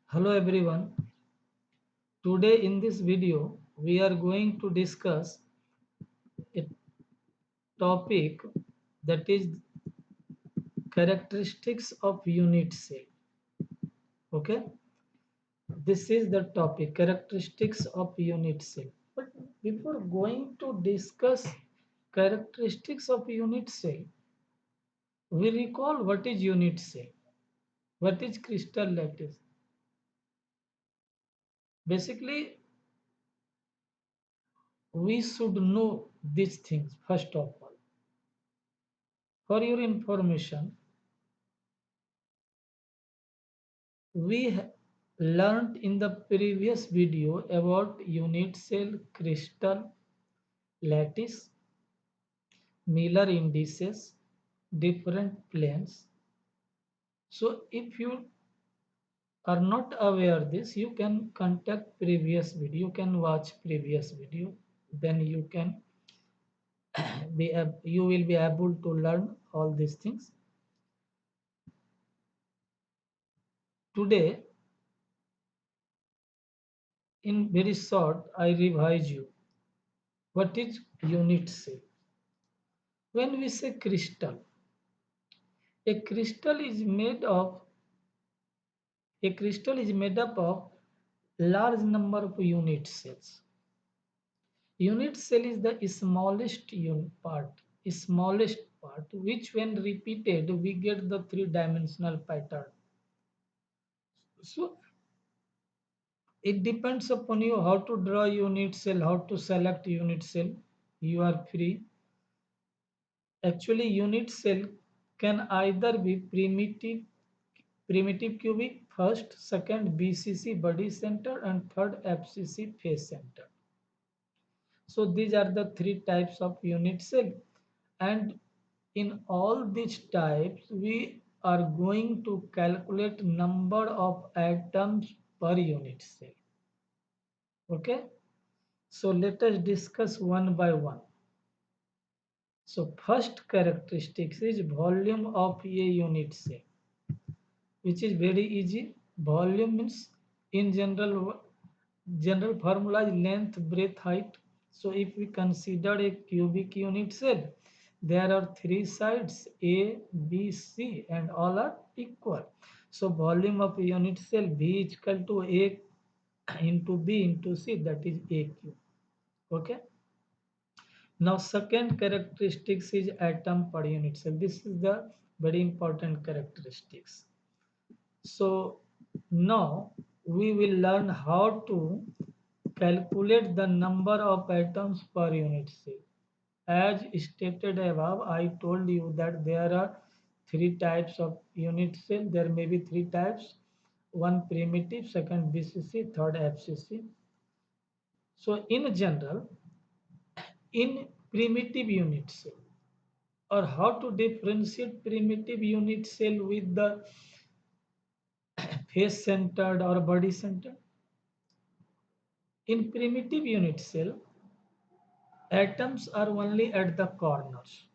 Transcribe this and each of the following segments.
Hello everyone. Today in this video we are going to discuss a topic that is characteristics of unit cell. Okay? This is the topic characteristics of unit cell. But before going to discuss characteristics of unit cell, we recall what is unit cell, what is crystal lattice. Basically, we should know these things first of all. For your information, we learned in the previous video about unit cell, crystal, lattice, Miller indices, different planes. So if you are not aware this, you can contact previous video, you can watch previous video, then you can you will be able to learn all these things. Today, in very short, I revise you. What is unit cell? When we say crystal, A crystal is made of a crystal is made up of large number of unit cells. Unit cell is the smallest part, which when repeated we get the three-dimensional pattern. So it depends upon you how to draw unit cell, how to select unit cell. You are free. Actually, unit cell can either be primitive cubic, first, second BCC body center, and third FCC face center. So these are the three types of unit cell, and in all these types we are going to calculate number of atoms per unit cell. Okay, so let us discuss one by one. So first characteristics is volume of a unit cell, which is very easy. Volume means in general formula is length, breadth, height. So if we consider a cubic unit cell, there are three sides A, B, C, and all are equal. So volume of a unit cell V is equal to A into B into C, that is AQ. Okay. Now second characteristics is atom per unit cell. This is the very important characteristics. So now we will learn how to calculate the number of atoms per unit cell. As stated above, I told you that there are three types of unit cell. There may be three types. One primitive, second BCC, third FCC. So in general, in primitive unit cell, or how to differentiate primitive unit cell with the face centered or body centered. In primitive unit cell, atoms are only at the corners.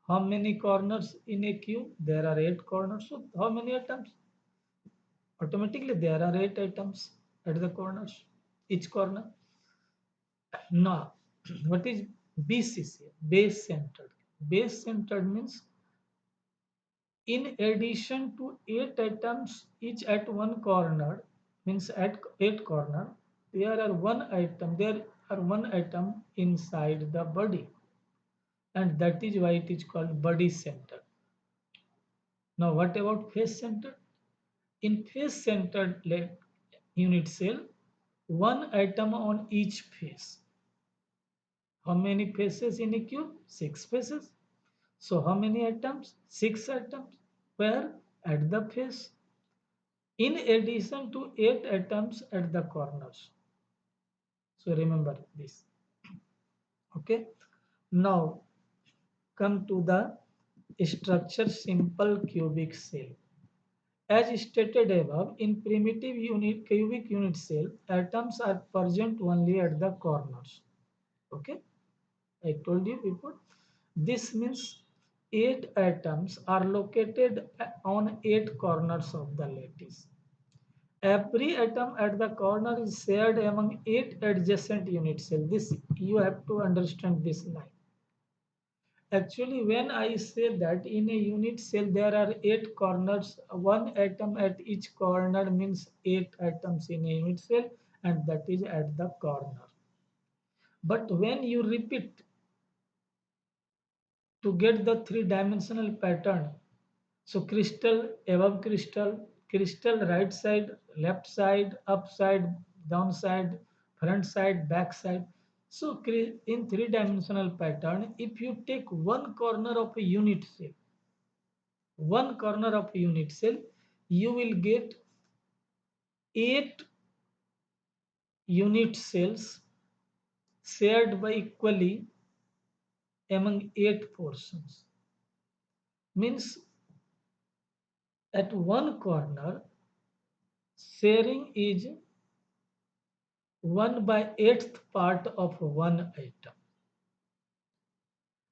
How many corners in a cube? There are 8 corners. So how many atoms? Automatically there are 8 atoms at the corners, each corner. Now, what is BCC? Base centered. Base centered means in addition to 8 atoms each at one corner, means at 8 corner, there are one atom inside the body, and that is why it is called body center. Now what about face center? In face centered unit cell, one atom on each face. How many faces in a cube? 6 faces. So how many atoms? 6 atoms. Where? At the face. In addition to 8 atoms at the corners. So remember this. Okay. Now come to the structure simple cubic cell. As stated above, in primitive cubic unit cell, atoms are present only at the corners. Okay, I told you before. This means 8 atoms are located on 8 corners of the lattice. Every atom at the corner is shared among 8 adjacent unit cells. This you have to understand this line. Actually, when I say that in a unit cell there are 8 corners, one atom at each corner means 8 atoms in a unit cell, and that is at the corner. But when you repeat to get the three-dimensional pattern, so crystal above crystal, crystal right side, left side, up side, down side, front side, back side. So in three-dimensional pattern, if you take one corner of a unit cell, you will get 8 unit cells shared by equally among 8 portions. Means at one corner, sharing is 1 by 8th part of one item.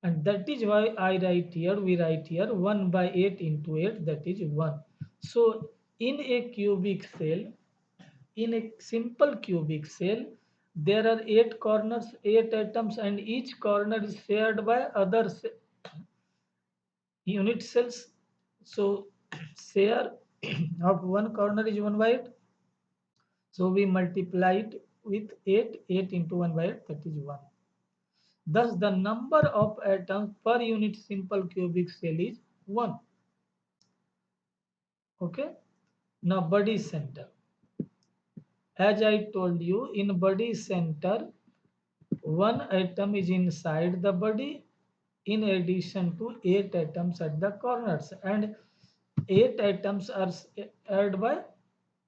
And that is why we write here 1 by 8 into 8, that is 1. So in a cubic cell, in a simple cubic cell, there are 8 corners, 8 atoms, and each corner is shared by other unit cells. So share of one corner is 1 by 8. So we multiply it with 8, 8 into 1 by 8, that is 1. Thus, the number of atoms per unit simple cubic cell is 1. Okay. Now, body center. As I told you, in body center, one atom is inside the body in addition to 8 atoms at the corners, and 8 atoms are added by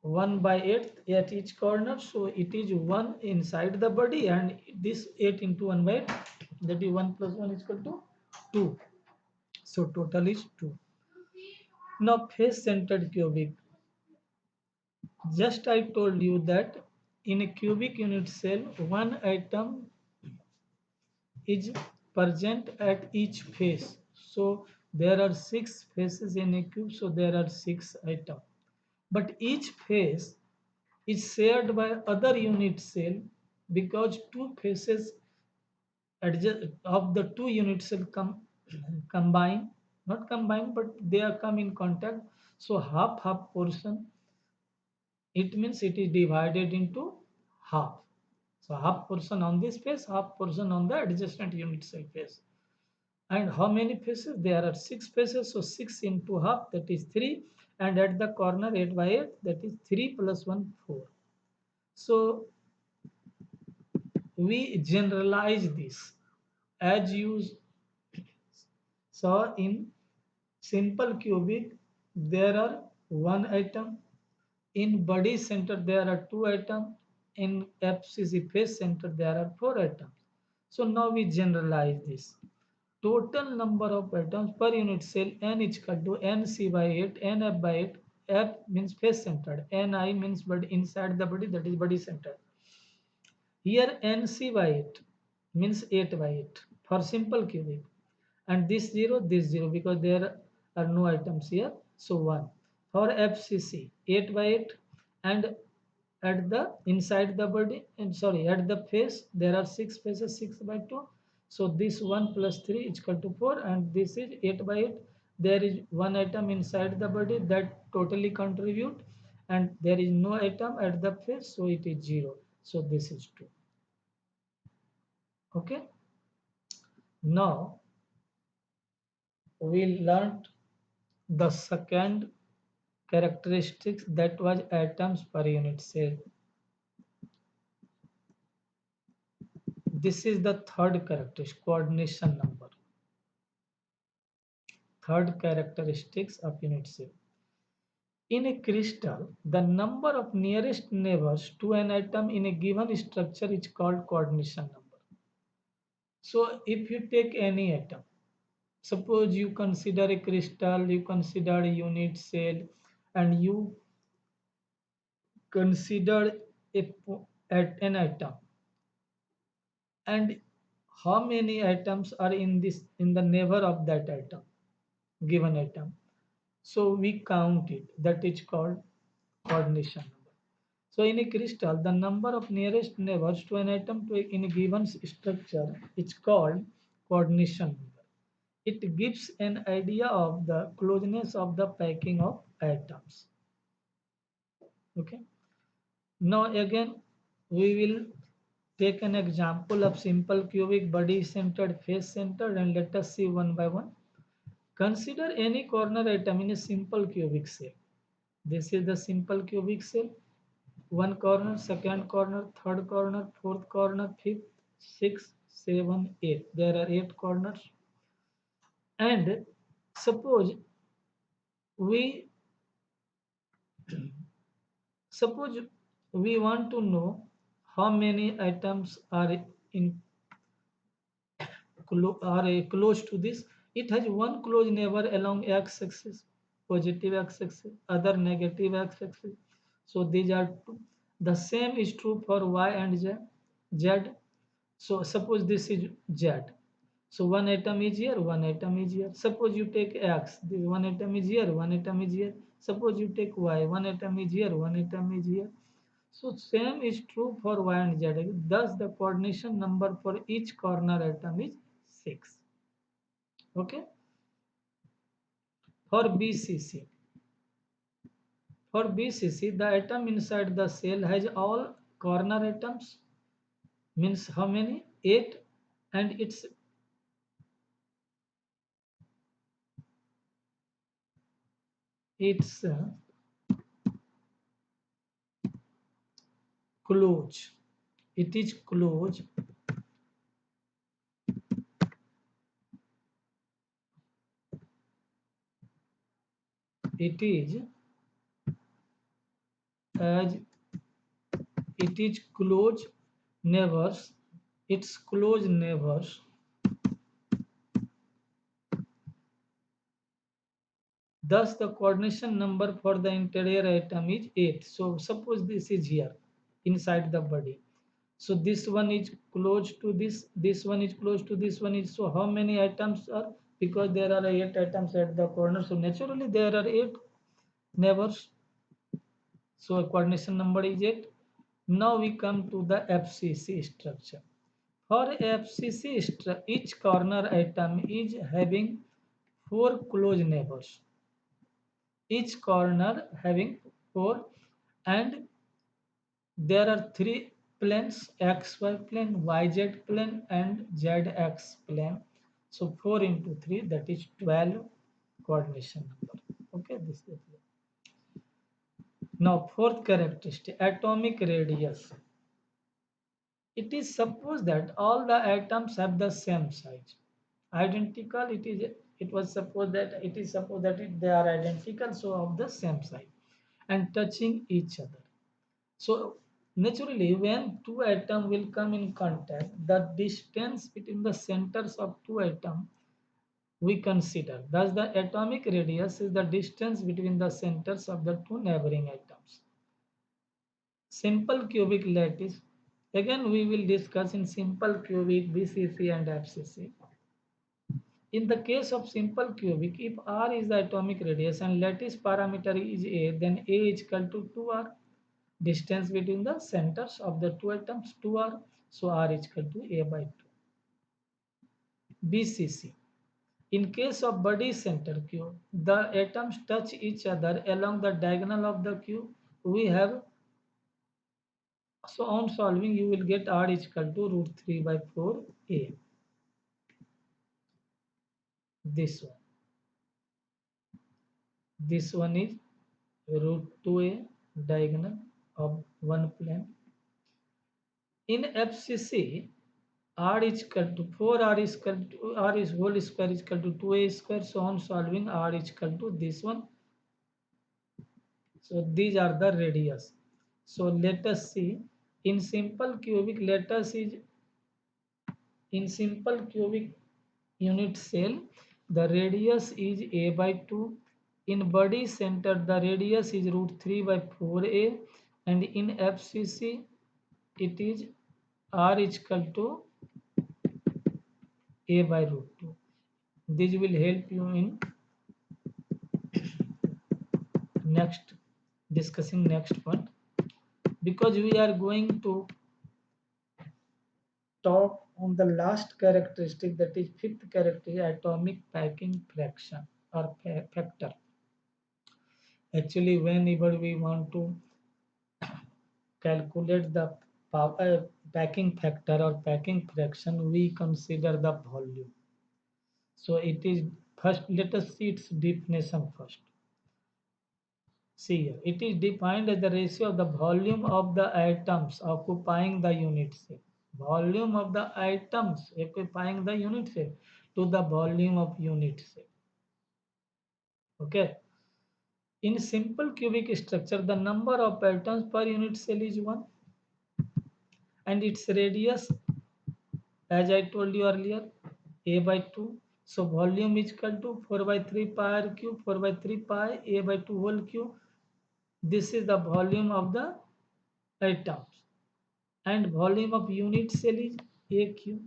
1 by 8 at each corner, so it is 1 inside the body, and this 8 into 1 by 8, that is 1 plus 1 is equal to 2. So total is 2. Now face centered cubic. Just I told you that in a cubic unit cell, one atom is present at each face. So there are 6 faces in a cube, so there are 6 atoms. But each face is shared by other unit cell because two faces of the two unit cell combine, not combine, but they are come in contact. So half portion, it means it is divided into half. So half portion on this face, half portion on the adjacent unit cell face. And how many faces? There are 6 faces, so 6 into half, that is 3. And at the corner 8 by 8, that is 3 plus 1, 4. So we generalize this as you saw in simple cubic. There are one atom. In body center there are 2 atoms. In FCC face center there are 4 atoms. So now we generalize this. Total number of atoms per unit cell n is equal to nc by 8, nf by 8. F means face centered, ni means but inside the body, that is body centered. Here nc by 8 means 8 by 8 for simple cubic, and this 0, this 0, because there are no items here, so 1. For FCC 8 by 8, and at the inside the body, and sorry, at the face there are 6 faces, 6 by 2. So this 1 plus 3 is equal to 4, and this is 8 by 8. There is one atom inside the body that totally contribute, and there is no atom at the face, so it is 0. So this is 2. Okay. Now we learned the second characteristics, that was atoms per unit cell. This is the third characteristic, coordination number. Third characteristics of unit cell. In a crystal, the number of nearest neighbors to an atom in a given structure is called coordination number. So if you take any atom, suppose you consider a crystal, you consider a unit cell, and you consider an atom, and how many atoms are in the neighbor of that atom, given atom. So we count it, that is called coordination number. So in a crystal, the number of nearest neighbors to an atom in a given structure is called coordination number. It gives an idea of the closeness of the packing of atoms. Okay. Now again, we will take an example of simple cubic body centered, face centered, and let us see one by one. Consider any corner atom in a simple cubic cell. This is the simple cubic cell. One corner, second corner, third corner, fourth corner, fifth, sixth, seven, eight. There are eight corners. And suppose we suppose we want to know how many atoms are in close to this. It has one close neighbor along x-axis, positive x-axis, other negative x-axis. So these are two. The same is true for y and z. Z. So suppose this is z. So one atom is here, one atom is here. Suppose you take x, this one atom is here, one atom is here. Suppose you take y, one atom is here, one atom is here. So same is true for y and z. Thus the coordination number for each corner atom is 6. Okay. For BCC, the atom inside the cell has all corner atoms. Means how many? 8, and it's close. It is close. It is as it is close neighbors. Its close neighbors. Thus, the coordination number for the interior atom is 8. So, suppose this is here inside the body. So, this one is close to this one is close to this one is. So, how many atoms are? Because there are 8 atoms at the corner. So, naturally, there are 8 neighbors. So, coordination number is 8. Now, we come to the FCC structure. For FCC, each corner atom is having 4 close neighbors. Each corner having 4, and there are 3 planes: xy plane, yz plane, and zx plane. So 4 into 3, that is 12 coordination number. Okay, this is it. Now fourth characteristic, atomic radius. It is supposed that all the atoms have the same size, identical. It was supposed that they are identical, so of the same size and touching each other. So naturally, when two atoms will come in contact, the distance between the centers of two atoms we consider. Thus, the atomic radius is the distance between the centers of the two neighboring atoms. Simple cubic lattice. Again, we will discuss in simple cubic, BCC and FCC. In the case of simple cubic, if r is the atomic radius and lattice parameter is a, then a is equal to 2r. Distance between the centers of the two atoms 2r. So r is equal to a by 2. BCC. In case of body center cube, the atoms touch each other along the diagonal of the cube. We have, so on solving, you will get r is equal to root 3 by 4a. This one. This one is root 2a diagonal of one plane. In FCC, r is equal to 4r is equal to r is whole square is equal to 2a square. So on solving, r is equal to this one. So these are the radius. So let us see in simple cubic. In simple cubic unit cell, the radius is a by 2. In body center, the radius is root 3 by 4a, and in FCC, it is r is equal to a by root 2. This will help you in next discussing next point. because we are going to talk on the last characteristic, that is fifth characteristic, atomic packing fraction or factor. Actually, whenever we want to calculate the packing factor or packing fraction, we consider the volume. So it is first, let us see its definition first. See here, it is defined as the ratio of the volume of the atoms occupying the unit cell. Volume of the atoms occupying the unit cell to the volume of unit cell. Okay. In simple cubic structure, the number of atoms per unit cell is 1, and its radius, as I told you earlier, a by 2. So volume is equal to 4 by 3 pi r cube, 4 by 3 pi a by 2 whole cube. This is the volume of the atoms, and volume of unit cell is a cube.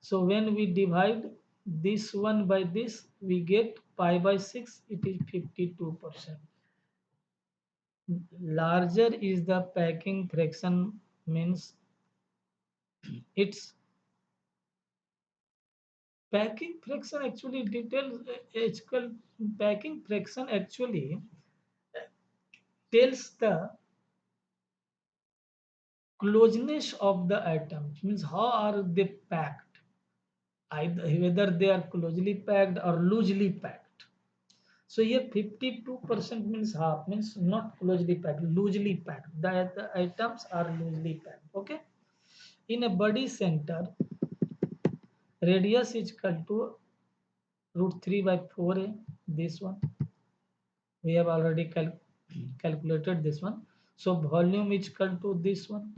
So when we divide this one by this, we get pi by 6, it is 52%. Larger is the packing fraction, means its packing fraction actually details packing fraction actually tells the closeness of the atoms, means how are they packed, either whether they are closely packed or loosely packed. So here 52% means half, means not closely packed, loosely packed. The items are loosely packed. Okay. In a body center, radius is equal to root 3 by 4a. This one we have already calculated this one. So volume is equal to this one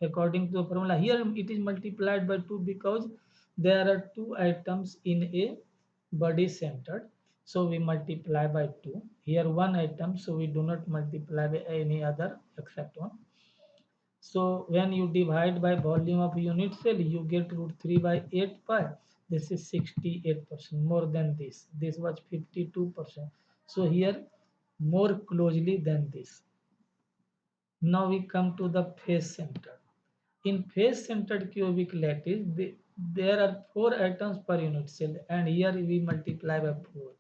according to the formula. Here it is multiplied by 2 because there are two items in a body centered, so we multiply by 2. Here one item, so we do not multiply by any other except one. So when you divide by volume of unit cell, you get root 3 by 8 pi. This is 68%, more than this. This was 52%. So here more closely than this. Now we come to the face center. In face-centered cubic lattice, there are 4 atoms per unit cell, and here we multiply by 4.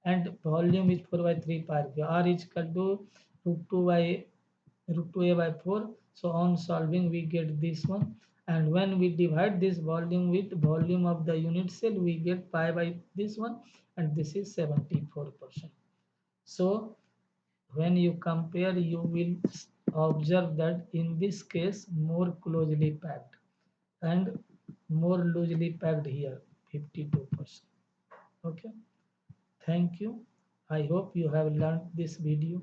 And volume is 4 by 3 pi r cube. R is equal to root 2 a by 4. So on solving, we get this one. And when we divide this volume with volume of the unit cell, we get pi by this one, and this is 74%. So when you compare, you will observe that in this case more closely packed and more loosely packed here, 52%. Okay, thank you. I hope you have learned this video.